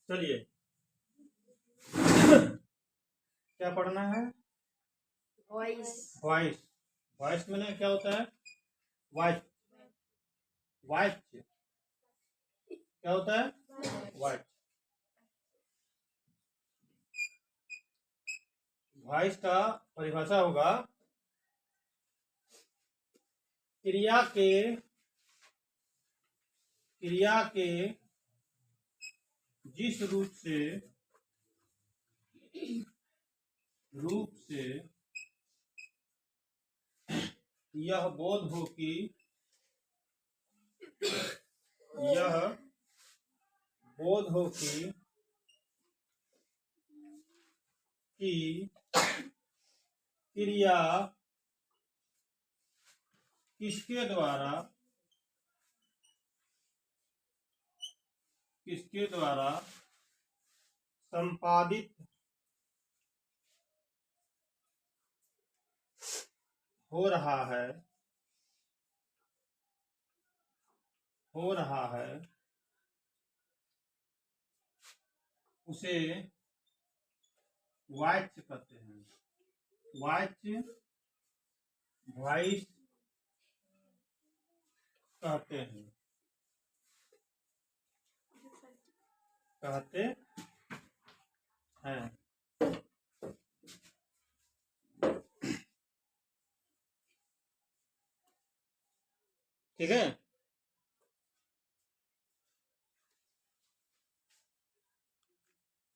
चलिए क्या पढ़ना है? वॉइस। वॉइस। वॉइस में क्या होता है? वॉइस। वॉइस क्या होता है? वॉइस। वॉइस का परिभाषा होगा क्रिया के जिस रूप से यह बोध हो कि क्रिया किसके द्वारा संपादित हो रहा है उसे वाच्य कहते हैं। वाच्य वॉइस कहते हैं। ठीक है।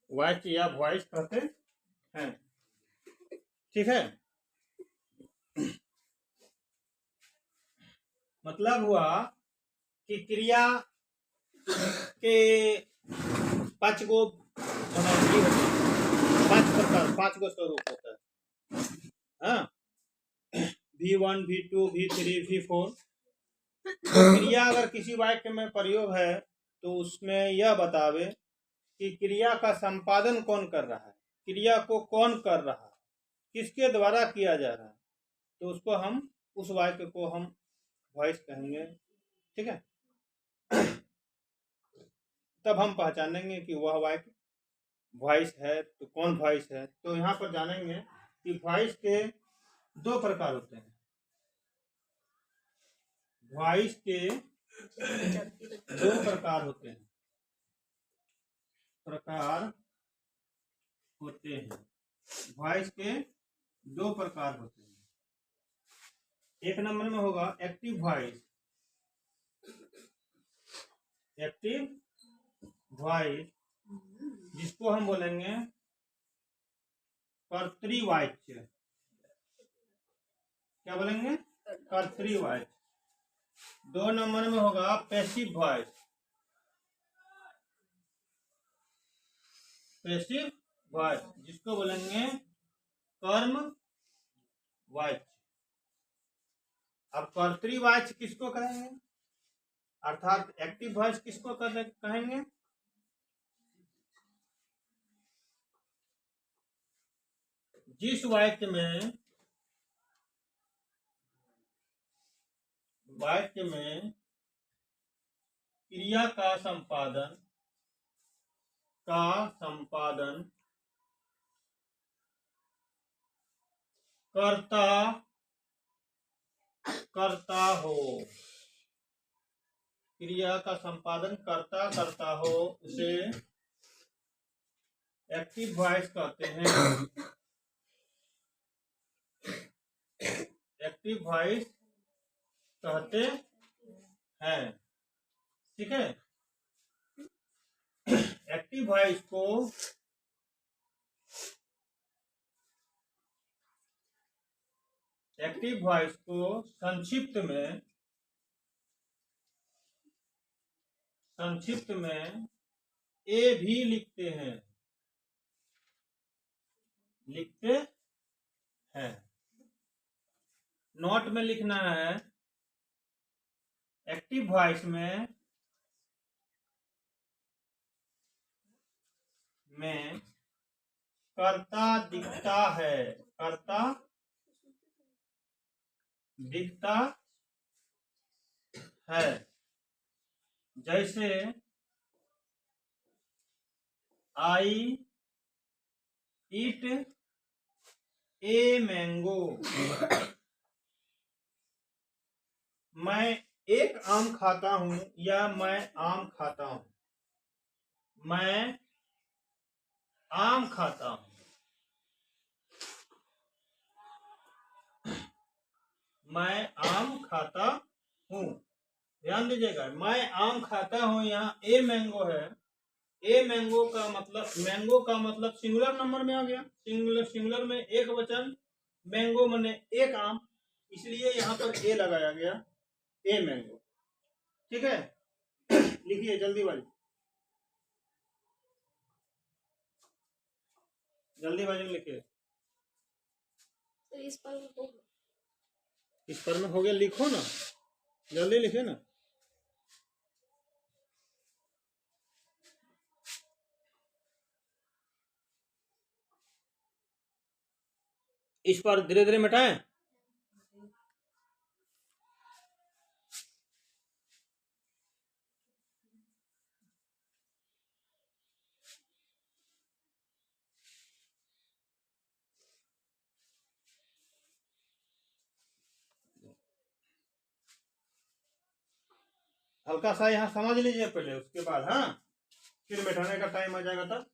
वाच्य या वॉइस कहते हैं। ठीक है। मतलब हुआ कि क्रिया के 5 गो पांच गो स्वरूप होता है। हाँ, V1, V2, V3, V4। क्रिया अगर किसी वाक्य में प्रयोग है तो उसमें यह बतावे कि क्रिया का संपादन कौन कर रहा है, क्रिया को कौन कर रहा है, किसके द्वारा किया जा रहा है, तो उसको हम उस वाक्य को हम वॉइस कहेंगे। ठीक है। तब हम पहचानेंगे कि वह वाक्य वॉइस है। तो कौन वॉइस है? तो यहाँ पर जानेंगे कि वॉइस के 2 प्रकार होते हैं। वॉइस के 2 प्रकार होते हैं। वॉइस के 2 प्रकार होते हैं। एक नंबर में होगा एक्टिव वॉइस। एक्टिव वॉइस जिसको हम बोलेंगे कर्तृवाच्य। क्या बोलेंगे? कर्तृवाच्य। 2 नंबर में होगा पैसिव वॉइस। पैसिव वॉइस जिसको बोलेंगे कर्म वाच्य। अब कर्तृवाच्य किसको कहेंगे, अर्थात एक्टिव वॉइस किसको कहेंगे? जिस वाक्य में क्रिया का संपादन करता हो, क्रिया का संपादन करता हो उसे एक्टिव वॉइस कहते हैं। एक्टिव वॉइस कहते हैं। ठीक है। एक्टिव वॉइस को संक्षिप्त में ए भी लिखते हैं। नोट में लिखना है एक्टिव वॉइस में कर्ता दिखता है। जैसे आई ईट ए मैंगो। मैं एक आम खाता हूं या मैं आम खाता हूं। मैं आम खाता हूं। मैं आम खाता हूं। ध्यान दीजिएगा, मैं आम खाता हूं, यहाँ ए मैंगो है। ए मैंगो का मतलब सिंगुलर नंबर में आ गया। सिंगुलर में एक वचन, मैंगो माने एक आम, इसलिए यहाँ पर ए लगाया गया, ए मैंगो। ठीक है, लिखिए जल्दीबाजी में लिखिए। तो इस पर इस पर में हो गया, लिखो ना, जल्दी लिखिए ना। इस पर धीरे धीरे मिटाएं। हल्का सा यहाँ समझ लीजिए पहले, उसके बाद हाँ फिर बैठाने का टाइम आ जाएगा तब।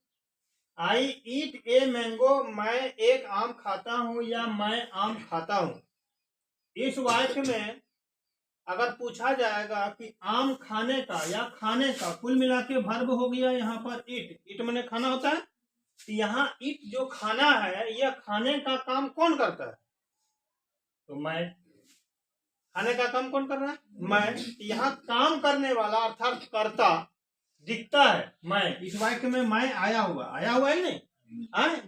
आई ईट ए मैंगो, मैं एक आम खाता हूं या मैं आम खाता हूं। इस वाक्य में अगर पूछा जाएगा कि आम खाने का या खाने का, कुल मिला के वर्ब हो गया यहाँ पर ईट। ईट मैंने खाना होता है, तो यहाँ ईट जो खाना है, यह खाने का काम कौन करता है? तो मैं। खाने का काम कौन कर रहा है? मैं। यहाँ काम करने वाला अर्थात कर्ता दिखता है, मैं। इस वाक्य में मैं आया हुआ है नहीं?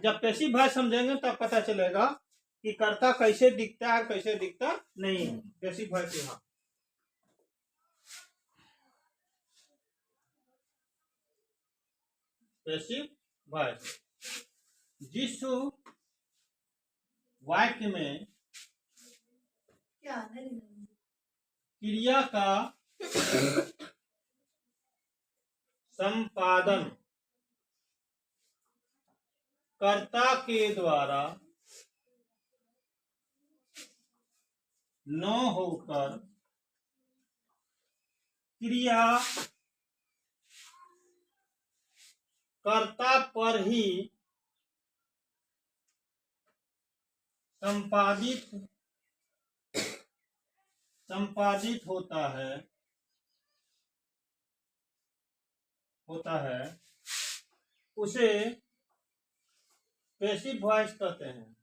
जब पैसिव वॉइस समझेंगे तब पता चलेगा कि कर्ता कैसे दिखता है, कैसे दिखता नहीं है। पैसिव वॉइस यहाँ पैसिव वॉइस। जिस वाक्य में क्रिया का संपादन कर्ता के द्वारा न होकर क्रिया कर्ता पर ही संपादित होता है उसे पैसिव वॉइस कहते हैं।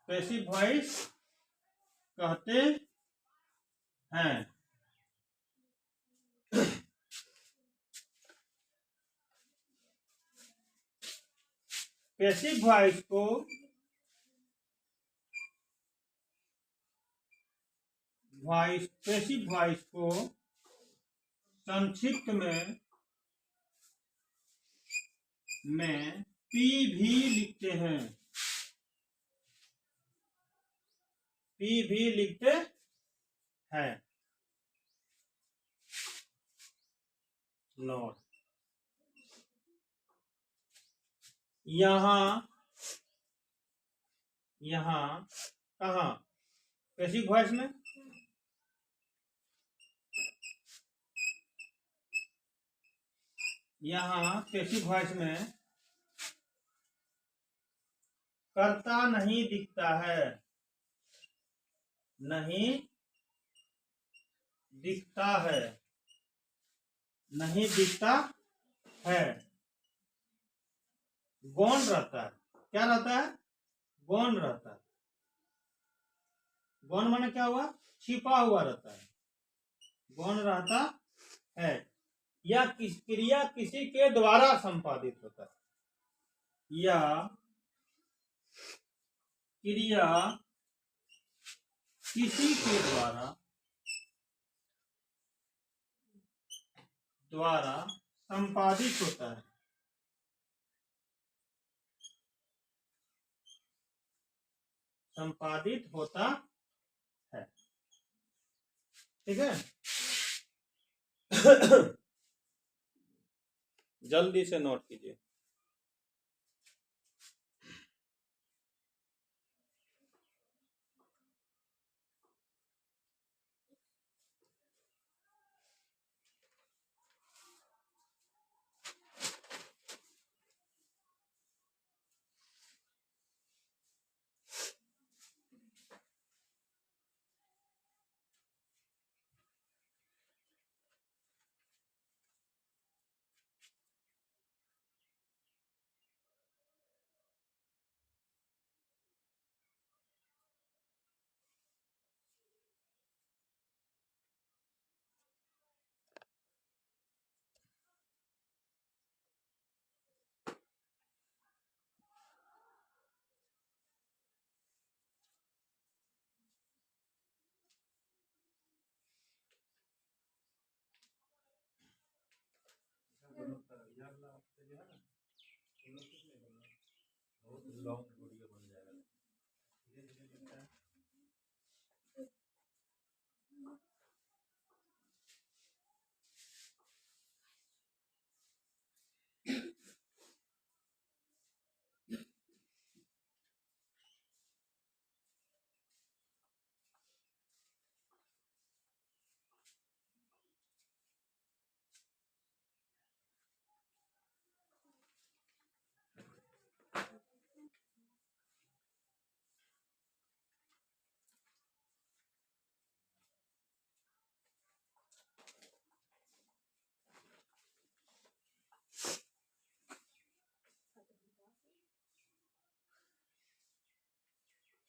पैसिव वॉइस कहते हैं। पैसिव वॉइस को संक्षिप्त में पी भी लिखते हैं। पी भी लिखते हैं। नोट यहाँ कहा पैसिव वॉइस में पैसिव वॉइस में कर्ता नहीं दिखता है। नहीं दिखता है। गौण रहता है। क्या रहता है? गौण रहता है। गौण माने क्या हुआ? छिपा हुआ रहता है। गौण रहता है। या क्रिया किसी के द्वारा संपादित होता है। या क्रिया किसी के द्वारा संपादित होता है। संपादित होता है। ठीक है। जल्दी से नोट कीजिए।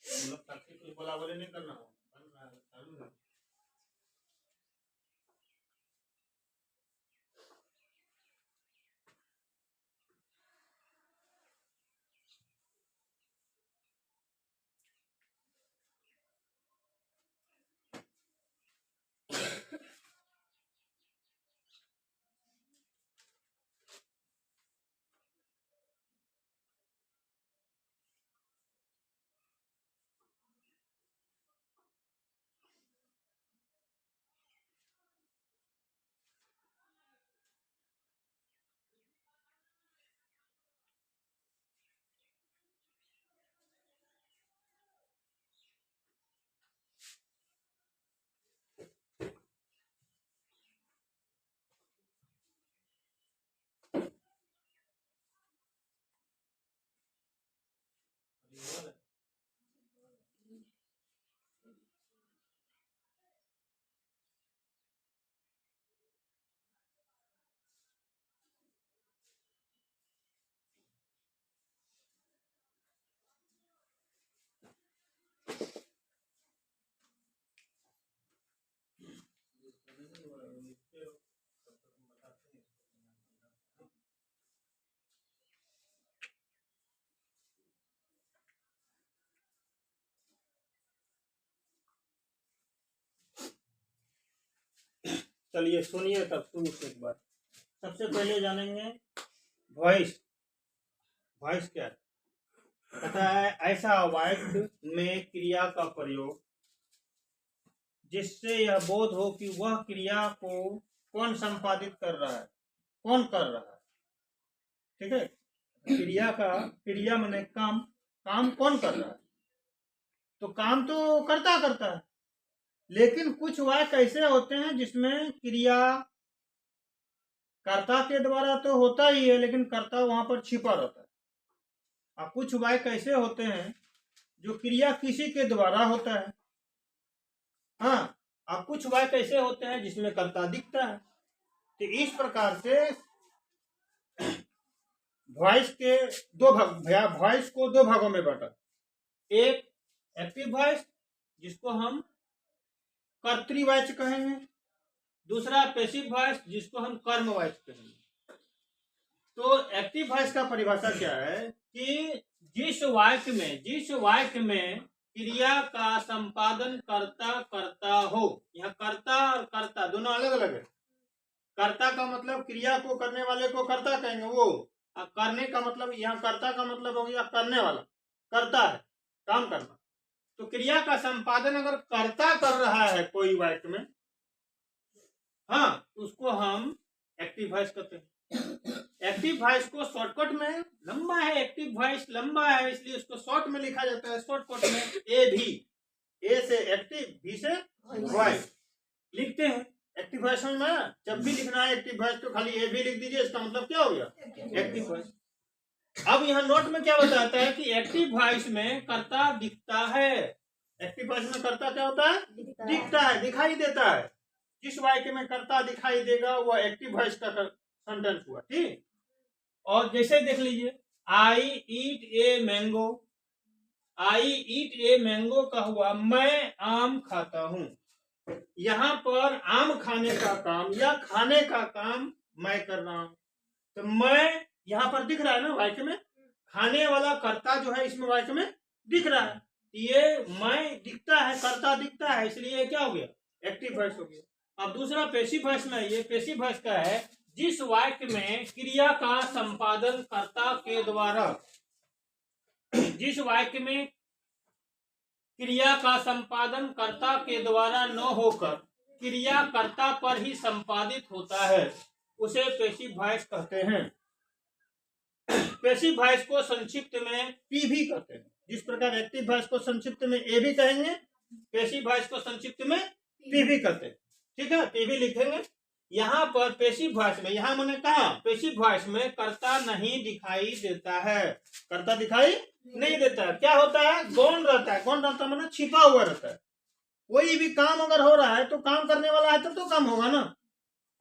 मतलब ताकि कुछ बोला बोले नहीं करना हो, चालू है। चलिए सुनिए तब शुरू से एक बार। सबसे पहले जानेंगे वॉइस। वॉइस क्या है? कहता है ऐसा वाक्य में क्रिया का प्रयोग जिससे यह बोध हो कि वह क्रिया को कौन संपादित कर रहा है, कौन कर रहा है। ठीक है, क्रिया माने काम, काम कौन कर रहा है? तो काम तो करता है, लेकिन कुछ वाक्य ऐसे होते हैं जिसमें क्रिया कर्ता के द्वारा तो होता ही है, लेकिन कर्ता वहां पर छिपा रहता है। और कुछ वाक्य ऐसे होते हैं जो क्रिया किसी के द्वारा होता है। हाँ, और कुछ वाक्य ऐसे होते हैं जिसमें कर्ता दिखता है। तो इस प्रकार से वॉइस के वॉइस को दो भागों में बांटा। एक एक्टिव वॉइस जिसको हम कर्तृवाच्य कहेंगे, दूसरा पैसिव वॉइस जिसको हम कर्मवाच्य कहेंगे। तो एक्टिव वॉइस का परिभाषा क्या है कि जिस वाक्य में क्रिया का संपादन करता हो। यहाँ कर्ता और कर्ता दोनों अलग अलग है। कर्ता का मतलब क्रिया को करने वाले को कर्ता कहेंगे, वो। और करने का मतलब, यहाँ कर्ता का मतलब हो गया करने वाला, करता है काम करना। तो क्रिया का संपादन अगर कर्ता कर रहा है कोई वाक्य में, हाँ, उसको हम एक्टिव वॉइस कहते हैं। एक्टिव वॉइस को शॉर्टकट में लंबा है, एक्टिव वॉइस लंबा है, इसलिए उसको शॉर्ट में लिखा जाता है, शॉर्टकट में ए भी, ए से एक्टिव, बी से वॉइस लिखते हैं। एक्टिव वॉइस समझ में आया? जब भी लिखना है एक्टिव वॉइस तो खाली ए भी लिख दीजिए, इसका मतलब क्या हो गया? Active voice. अब यहाँ नोट में क्या बताता है कि एक्टिव वॉइस में कर्ता दिखता है। एक्टिव वॉइस में कर्ता क्या होता है? दिखता है, दिखाई देता है। जिस वाक्य में कर्ता दिखाई देगा वह एक्टिव वॉइस का सेंटेंस हुआ, ठीक। और जैसे देख लीजिए, आई eat a mango, I eat a mango का हुआ मैं आम खाता हूं। यहाँ पर आम खाने का काम या खाने का काम मैं कर रहा हूं, तो मैं यहाँ पर दिख रहा है ना वाक्य में, खाने वाला कर्ता जो है इसमें वाक्य में दिख रहा है, ये मैं दिखता है, कर्ता दिखता है, इसलिए क्या हो गया? एक्टिव वॉइस हो गया। अब दूसरा पैसिव वॉइस में, ये पैसिव वॉइस का है जिस वाक्य में क्रिया का संपादन कर्ता के द्वारा, जिस वाक्य में क्रिया का संपादन कर्ता के द्वारा न होकर क्रिया कर्ता पर ही संपादित होता है, उसे पैसिव वॉइस कहते हैं। पैसिव वॉइस को संक्षिप्त में पी भी कहते हैं। जिस प्रकार एक्टिव वॉइस को संक्षिप्त में ए भी कहेंगे, पैसिव वॉइस को संक्षिप्त में पी भी कहते हैं, ठीक है, पी भी लिखेंगे। यहाँ पर पैसिव वॉइस में, यहाँ मैंने कहा पैसिव वॉइस में कर्ता नहीं दिखाई देता है, कर्ता दिखाई नहीं देता है। क्या होता है? गौण रहता है। गौण रहता है मैंने छिपा हुआ रहता है। कोई भी काम अगर हो रहा है तो काम करने वाला है तो काम होगा ना,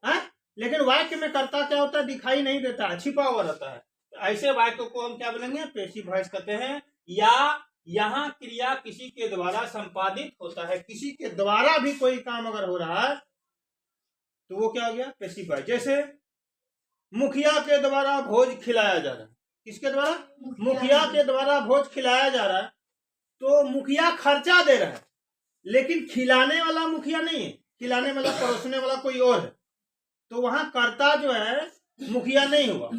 है? लेकिन वाक्य में कर्ता क्या होता है? दिखाई नहीं देता है, छिपा हुआ रहता है। ऐसे वाक्य को हम क्या बोलेंगे? पैसिव वॉइस कहते हैं। या यहाँ क्रिया किसी के द्वारा संपादित होता है, किसी के द्वारा भी कोई काम अगर हो रहा है तो वो क्या हो गया? Passive voice. जैसे मुखिया के द्वारा भोज खिलाया जा रहा है, किसके द्वारा? मुखिया के द्वारा भोज खिलाया जा रहा है, तो मुखिया खर्चा दे रहा है, लेकिन खिलाने वाला मुखिया नहीं है, खिलाने वाला परोसने वाला कोई और है, तो वहां कर्ता जो है मुखिया नहीं हुआ,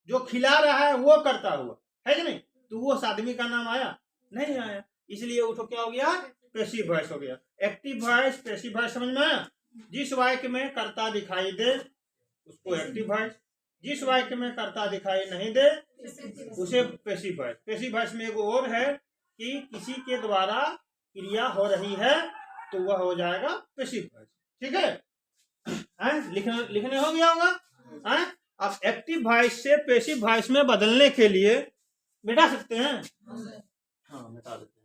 जो खिला रहा है वो कर्ता हुआ, है कि नहीं? तो वो उस आदमी का नाम आया? नहीं आया, इसलिए वो तो क्या हो गया? पैसिव वॉइस हो गया। एक्टिव वॉइस, पैसिव वॉइस समझ में आया? जिस वाक्य में कर्ता दिखाई दे उसको एक्टिव वॉइस, जिस वाक्य में कर्ता दिखाई नहीं दे उसे पैसिव वॉइस। पैसिव वॉइस में एक और है कि किसी के द्वारा क्रिया हो रही है तो वह हो जाएगा पैसिव वॉइस, ठीक है? लिखने हो गया होगा। अब एक्टिव वॉइस से पैसिव वॉइस में बदलने के लिए मिटा सकते हैं? हाँ, मिटा देते हैं।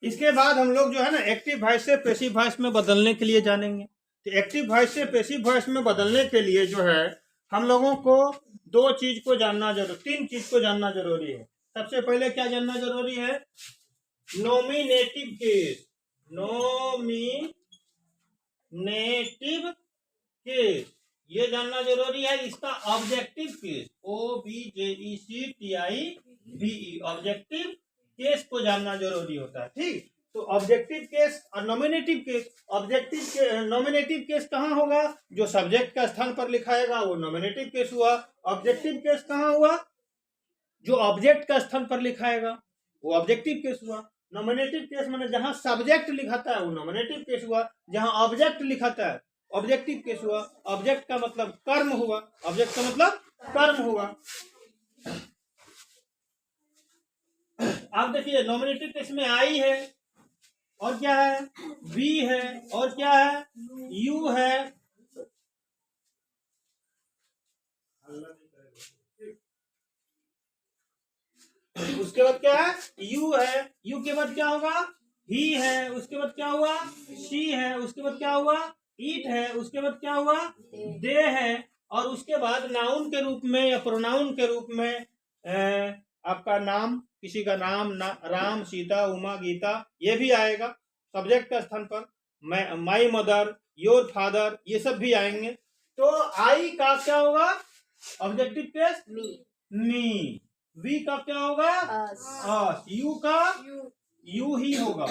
इसके बाद हम लोग जो है ना एक्टिव वॉइस से पैसिव वॉइस में बदलने के लिए जानेंगे। तो एक्टिव वॉइस से पैसिव वॉइस में बदलने के लिए जो है हम लोगों को दो चीज को जानना जरूरी, तीन चीज को जानना जरूरी है। सबसे पहले क्या जानना जरूरी है? नॉमिनेटिव केस, नॉमिनेटिव केस ये जानना जरूरी है। इसका objective case, OBJECTIVE, objective case को जानना जरूरी होता है, ठीक। तो ऑब्जेक्टिव केस और नॉमिनेटिव केस, नॉमिनेटिव केस कहाँ होगा? जो सब्जेक्ट का स्थान पर लिखाएगा वो नॉमिनेटिव केस हुआ। ऑब्जेक्टिव केस कहाँ हुआ? जो ऑब्जेक्ट का स्थान पर लिखाएगा वो ऑब्जेक्टिव केस हुआ। नॉमिनेटिव केस माने जहां सब्जेक्ट लिखाता है वो नॉमिनेटिव केस हुआ, जहां ऑब्जेक्ट लिखाता है ऑब्जेक्टिव केस हुआ। ऑब्जेक्ट का मतलब कर्म हुआ, ऑब्जेक्ट का मतलब कर्म हुआ। आप देखिए नॉमिनेटिव केस में आई है और क्या है? बी है और क्या है? यू है। उसके बाद क्या है? यू है। यू के बाद क्या होगा? ही है। उसके बाद क्या हुआ? शी है। उसके बाद क्या हुआ? ईट है। उसके बाद क्या हुआ? दे है। और उसके बाद नाउन के रूप में या प्रोनाउन के रूप में आपका नाम, किसी का नाम राम, सीता, उमा, गीता, ये भी आएगा सब्जेक्ट का स्थान पर। माई मदर, योर फादर, ये सब भी आएंगे। तो आई का क्या होगा? Objective case me. वी का क्या होगा? अस। यू का यू ही होगा,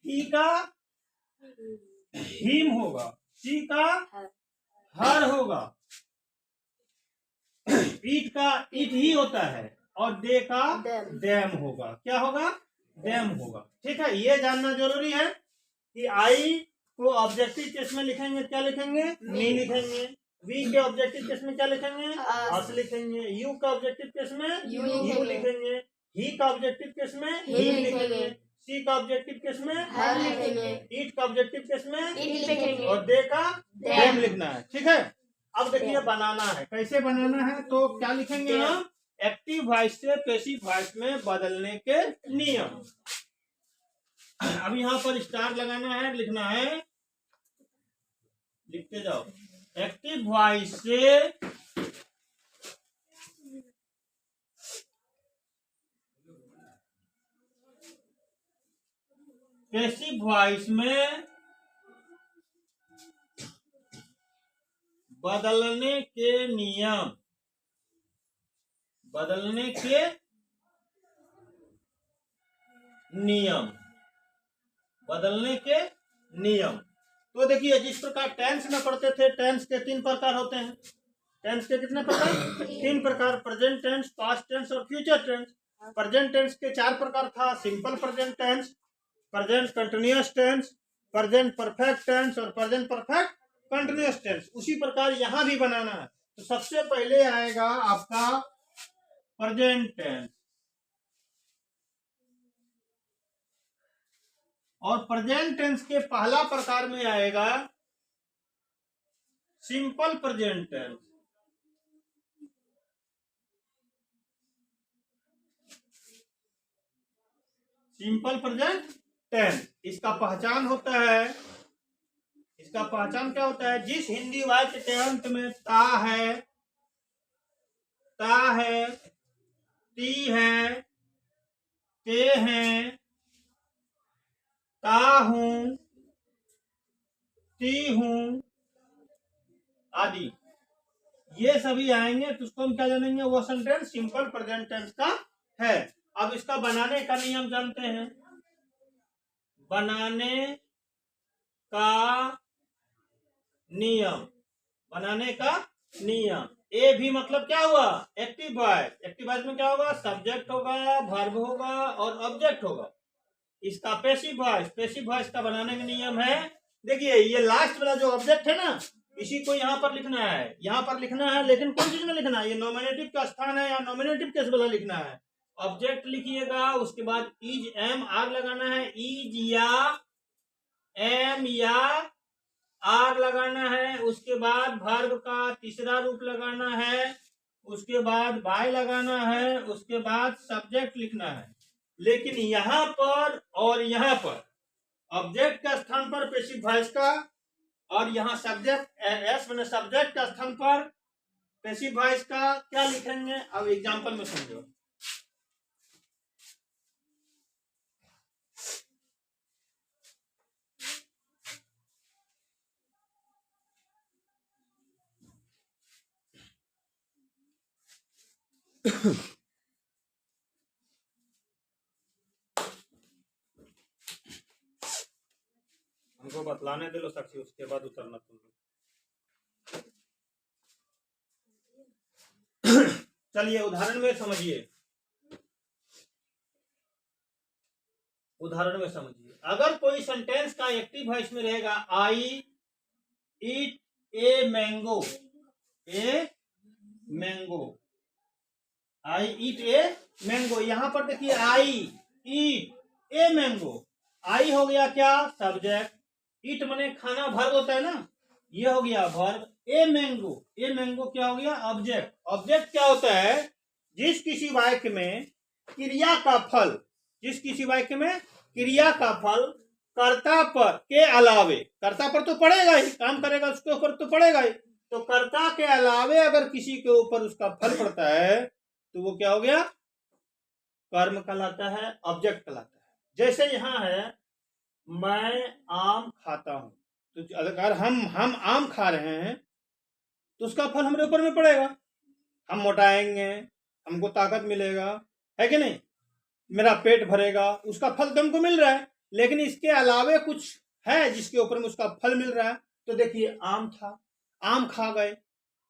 ही का हिम होगा, सी का हर होगा, ईट का ईट ही होता है, और दे का डैम होगा। क्या होगा? डैम होगा। ठीक है, ये जानना जरूरी है कि आई को ऑब्जेक्टिव केस में लिखेंगे क्या लिखेंगे? मी लिखेंगे। वी के ऑब्जेक्टिव केस में क्या लिखेंगे? अस लिखेंगे। यू का ऑब्जेक्टिव केस में यू लिखेंगे। ही का ऑब्जेक्टिव केस में ही लिखेंगे। सी का ऑब्जेक्टिव केस में हर लिखेंगे। ईट का ऑब्जेक्टिव केस में ईट लिखेंगे। और दे का डैम लिखना है। ठीक है, अब देखिए बनाना है। कैसे बनाना है? तो क्या लिखेंगे हम? एक्टिव वॉइस से पैसिव वॉइस में बदलने के नियम। अब यहाँ पर स्टार लगाना है, लिखना है, लिखते जाओ। एक्टिव वॉइस से पैसिव वॉइस में बदलने के नियम। बदलने के नियम। बदलने के नियम। तो देखिए, जिस प्रकार टेंस में पढ़ते थे, टेंस के 3 प्रकार होते हैं। टेंस के कितने प्रकार? 3 प्रकार। प्रेजेंट टेंस, पास्ट टेंस और फ्यूचर टेंस। प्रेजेंट टेंस के 4 प्रकार था। Simple present tense, present continuous tense, present perfect tense और प्रेजेंट परफेक्ट कंटिन्यूअस टेंस। उसी प्रकार यहां भी बनाना है। तो सबसे पहले आएगा आपका प्रेजेंट टेंस, और प्रेजेंट टेंस के पहला प्रकार में आएगा simple present tense. Simple present tense, इसका पहचान होता है, इसका पहचान क्या होता है? जिस हिंदी वाक्य के अंत में ता है, ती है, ते हैं, ता हूं, ती हूं आदि, ये सभी आएंगे तो उसको हम क्या जानेंगे? वो सेंटेंस सिंपल प्रेजेंट टेंस का है। अब इसका बनाने का नियम जानते हैं। बनाने का नियम। बनाने का नियम। ए भी मतलब क्या हुआ? Active voice. एक्टिव वॉइस में क्या होगा? सब्जेक्ट होगा, वर्ब होगा और ऑब्जेक्ट होगा। इसका पैसिव वॉइस। पैसिव वॉइस का बनाने का नियम है, देखिए ये लास्ट वाला जो ऑब्जेक्ट है ना, इसी को यहाँ पर लिखना है, यहाँ पर लिखना है, लेकिन कौन चीज में लिखना है? ये नॉमिनेटिव का स्थान है या नॉमिनेटिव केस वाला लिखना है। ऑब्जेक्ट लिखिएगा, उसके बाद इज एम आर लगाना है। इज या एम या आर लगाना है। उसके बाद वर्ब का तीसरा रूप लगाना है। उसके बाद बाय लगाना है। उसके बाद सब्जेक्ट लिखना है। लेकिन यहाँ पर और यहाँ पर ऑब्जेक्ट का स्थान पर पैसिव वॉइस का, और यहाँ सब्जेक्ट एस मैंने सब्जेक्ट का स्थान पर पैसिव वॉइस का क्या लिखेंगे? अब एग्जांपल में समझो। हमको बतलाने दे लो साक्षी, उसके बाद उतरना तुम लोग। चलिए उदाहरण में समझिए। उदाहरण में समझिए, अगर कोई सेंटेंस का एक्टिव वॉइस में रहेगा I eat a mango. A mango, I eat a mango. यहां पर देखिए आई ईट ए मैंगो। आई हो गया क्या? सब्जेक्ट। ईट मने खाना, वर्ब होता है ना, ये हो गया verb. A mango, a mango क्या हो गया? ऑब्जेक्ट। ऑब्जेक्ट क्या होता है? जिस किसी वाक्य में क्रिया का फल, जिस किसी वाक्य में क्रिया का फल कर्ता पर के अलावे, कर्ता पर तो पड़ेगा ही, काम करेगा उसके ऊपर तो पड़ेगा ही, तो कर्ता के अलावे अगर किसी के ऊपर उसका फल पड़ता है तो वो क्या हो गया? कर्म कहलाता है, ऑब्जेक्ट कहलाता है। जैसे यहां है मैं आम खाता हूं, तो अगर हम आम खा रहे हैं तो उसका फल हमारे ऊपर में पड़ेगा। हम मोटाएंगे, हमको ताकत मिलेगा, है कि नहीं? मेरा पेट भरेगा, उसका फल तुमको मिल रहा है, लेकिन इसके अलावे कुछ है जिसके ऊपर में उसका फल मिल रहा है। तो देखिए आम था, आम खा गए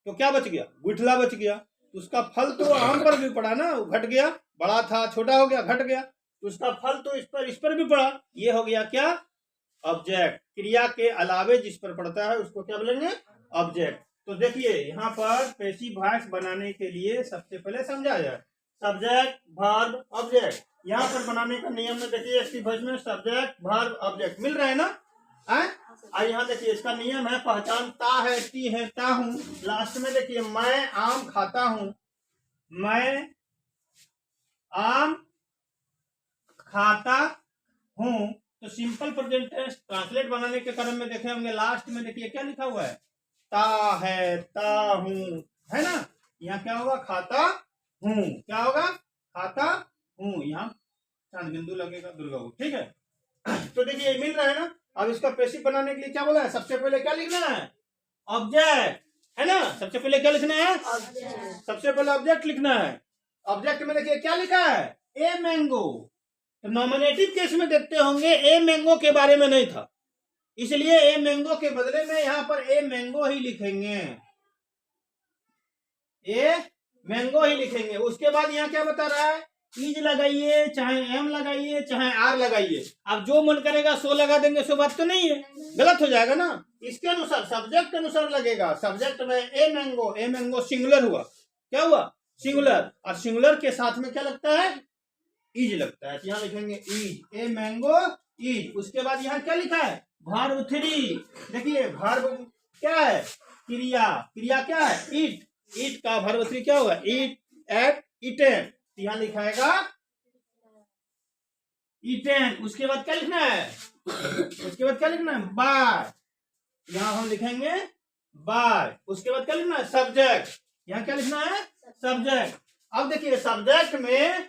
तो क्या बच गया? गुठला बच गया। उसका फल तो आम पर भी पड़ा ना, घट गया, बड़ा था छोटा हो गया, घट गया, तो उसका फल तो इस पर भी पड़ा। ये हो गया क्या? ऑब्जेक्ट। क्रिया के अलावे जिस पर पड़ता है उसको क्या बोलेंगे? ऑब्जेक्ट। तो देखिए यहाँ पर पैसिव वॉइस बनाने के लिए सबसे पहले समझा जाए सब्जेक्ट वर्ब ऑब्जेक्ट। यहाँ पर बनाने का नियम में देखिए एक्टिव वॉइस में सब्जेक्ट वर्ब ऑब्जेक्ट मिल रहा है ना। और यहाँ देखिए इसका नियम है पहचान, ता है, टी है, ता हूं। लास्ट में देखिए मैं आम खाता हूं, मैं आम खाता हूं। तो सिंपल प्रेजेंट टेंस ट्रांसलेट बनाने के क्रम में देखे होंगे लास्ट में देखिए क्या लिखा हुआ है? ता है, ता हूं, है ना। यहाँ क्या होगा? खाता हूं। क्या होगा? खाता हूं। यहाँ चांद बिंदु लगेगा दुर्गा को, ठीक है। तो देखिए मिल रहा है ना। अब इसका पैसिव बनाने के लिए क्या बोला है? सबसे पहले क्या लिखना है? ऑब्जेक्ट, है ना। सबसे पहले क्या लिखना है? सबसे पहले ऑब्जेक्ट लिखना है। ऑब्जेक्ट में देखिए क्या लिखा है? A mango. तो नॉमिनेटिव केस में देखते होंगे ए मैंगो के बारे में नहीं था, इसलिए ए मैंगो के बदले में यहाँ पर ए मैंगो ही लिखेंगे, ए मैंगो ही लिखेंगे। उसके बाद यहाँ क्या बता रहा है? इज लगाइए, चाहे एम लगाइए, चाहे आर लगाइए। अब जो मन करेगा सो लगा देंगे, सो बात तो नहीं है, गलत हो जाएगा ना। इसके अनुसार सब्जेक्ट के अनुसार लगेगा। सब्जेक्ट में ए मैंगो, ए मैंगो सिंगुलर हुआ, क्या हुआ? सिंगुलर। और सिंगुलर के साथ में क्या लगता है? इज लगता है। तो यहाँ लिखेंगे इज, ए मैंगो इज। उसके बाद यहाँ क्या लिखा है? वर्ब 3। देखिए वर्ब क्या है? क्रिया। क्रिया क्या है? ईट। ईट का वर्ब 3 क्या होगा? ईट, एट, ईटेन। यहाँ लिखाएगा ईटेन। उसके बाद क्या लिखना है? उसके बाद क्या लिखना है? बाय। यहाँ हम लिखेंगे बाय। उसके बाद क्या लिखना है? सब्जेक्ट। यहाँ क्या लिखना है? सब्जेक्ट। अब देखिए सब्जेक्ट में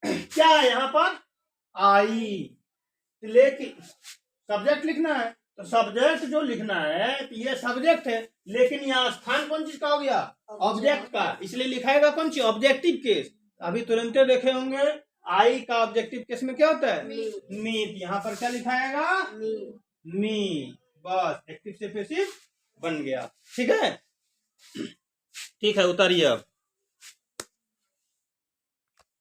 क्या है? यहाँ पर आई, लेकिन सब्जेक्ट लिखना है। तो सब्जेक्ट जो लिखना है तो ये सब्जेक्ट है, लेकिन यहाँ स्थान कौन चीज का हो गया? ऑब्जेक्ट का। इसलिए लिखाएगा कौन सी? Objective case. अभी तुरंत देखे होंगे आई का ऑब्जेक्टिव केस में क्या होता है? मी। यहाँ पर क्या लिखाएगा? मी। बस एक्टिव से पैसिव बन गया। ठीक है, ठीक है, उतारिए अब।